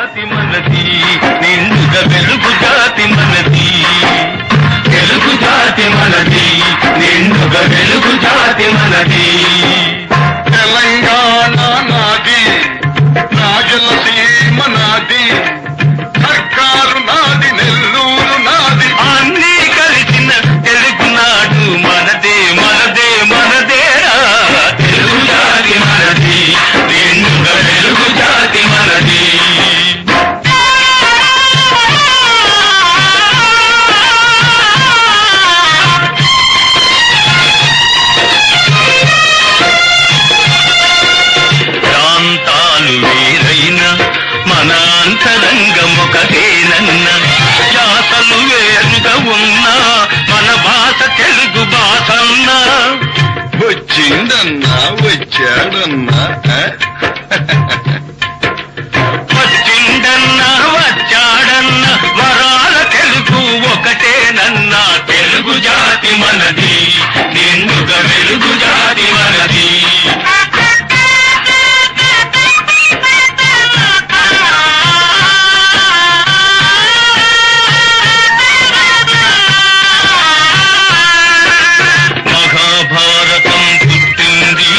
జాతి మనది, నిండుగా వెలుగు జాతి మనది. తెలుగు జాతి మనది, నిండుగా వెలుగు జాతి మనది. తెలంగాణ నాది, రాయలసీమ నాది, సర్కారు నాది, నెల్లూరు నాది, అన్నీ కలిసిన తెలుగునాడు మనదే మనదే మనదేరా. తెలుగు జాతి మనది, నిండుగా వెలుగు జాతి మనది. ప్రాంతాలు వేరైనా మన అంతరంగం ఒకటేనన్నా, జాతలు వేరుగా ఉన్నా మన భాష తెలుగు భాషన్నా. వచ్చిందన్నా వచ్చాడన్నా, వచ్చిందన్నా వచ్చాడన్నా వరాల తెలుగు ఒకటేనన్నా. తెలుగు జాతి మనది, నిండుగా వెలుగు జాతి మనది. మహాభారతం పుట్టింది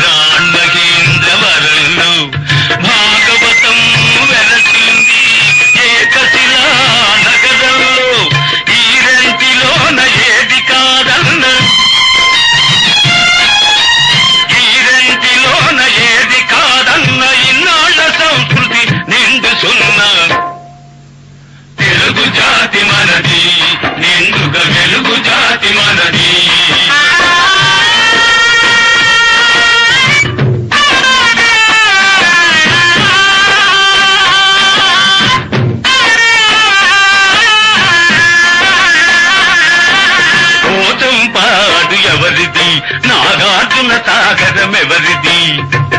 రాణమహేంద్రవరంలో, భాగవతం వెలసింది ఏకశిలా నగరంలో. ఈ రెంటిలోన ఏది కాదన్న, ఈ రెంటిలోన ఏది కాదన్న ఇన్నాళ్ళ సంస్కృతి నిండు సున్నా. తెలుగు జాతి మనది, నిండుగా వెలుగు జాతి మనది. పోచంపాడు ఎవరిది, నాగార్జున సాగరం ఎవరిది.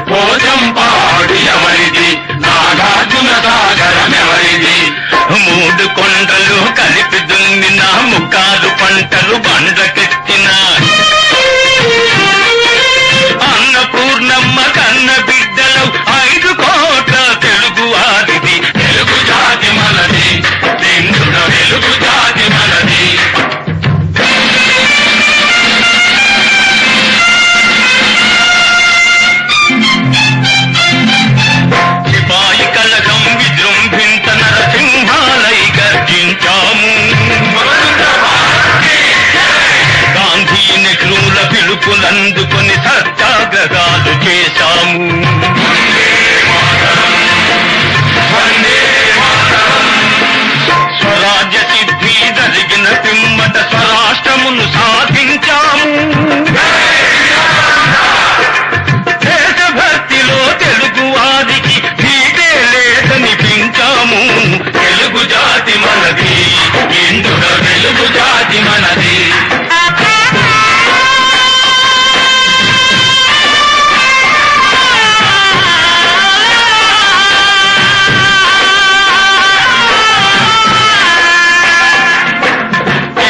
పోచంపాడు ఎవరిది, నాగార్జున సాగరం ఎవరిది. మూడు కొండలు కలిపి దున్నిన ముక్కాలు పంటలు బండకెత్తిన అన్నపూర్ణమ్మ కన్న బిడ్డలు 5 కోట్ల తెలుగు వారిది. తెలుగు జాతి మనది, నిండుగా వెలుగు జాతి మనది. సిపాయి కలగం విజృంభించ నరసింహాలై గర్జించాము. గాంధీ నెహ్రూల పిలుపులందుకొని సత్యాగ్రహాలు చేశాము. స్వరాజ్య సిద్ధి జరిగిన పిమ్మట స్వరాష్ట్రమును సాధించాము. దేశభక్తిలో తెలుగు వారికి నీటే లేదనిపించాము. తెలుగు జాతి మనది, నిండుగా వెలుగు జాతి మనది.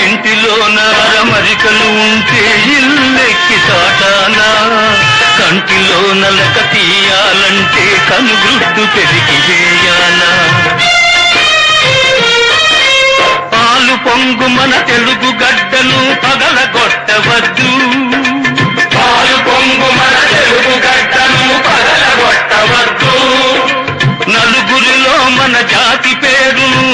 ఇంటిలోన అరమరికలు ఉంటే ఇల్లెక్కి చాటానా, కంటిలో నలక తీయాలంటే కనుగుడ్డు పెరిగి వేయాలా. పాలు పొంగు మన తెలుగు గడ్డను పగలగొట్టవద్దు, పాలు పొంగు మన తెలుగు గడ్డను పగలగొట్టవద్దు. నలుగురిలో మన జాతి పేరును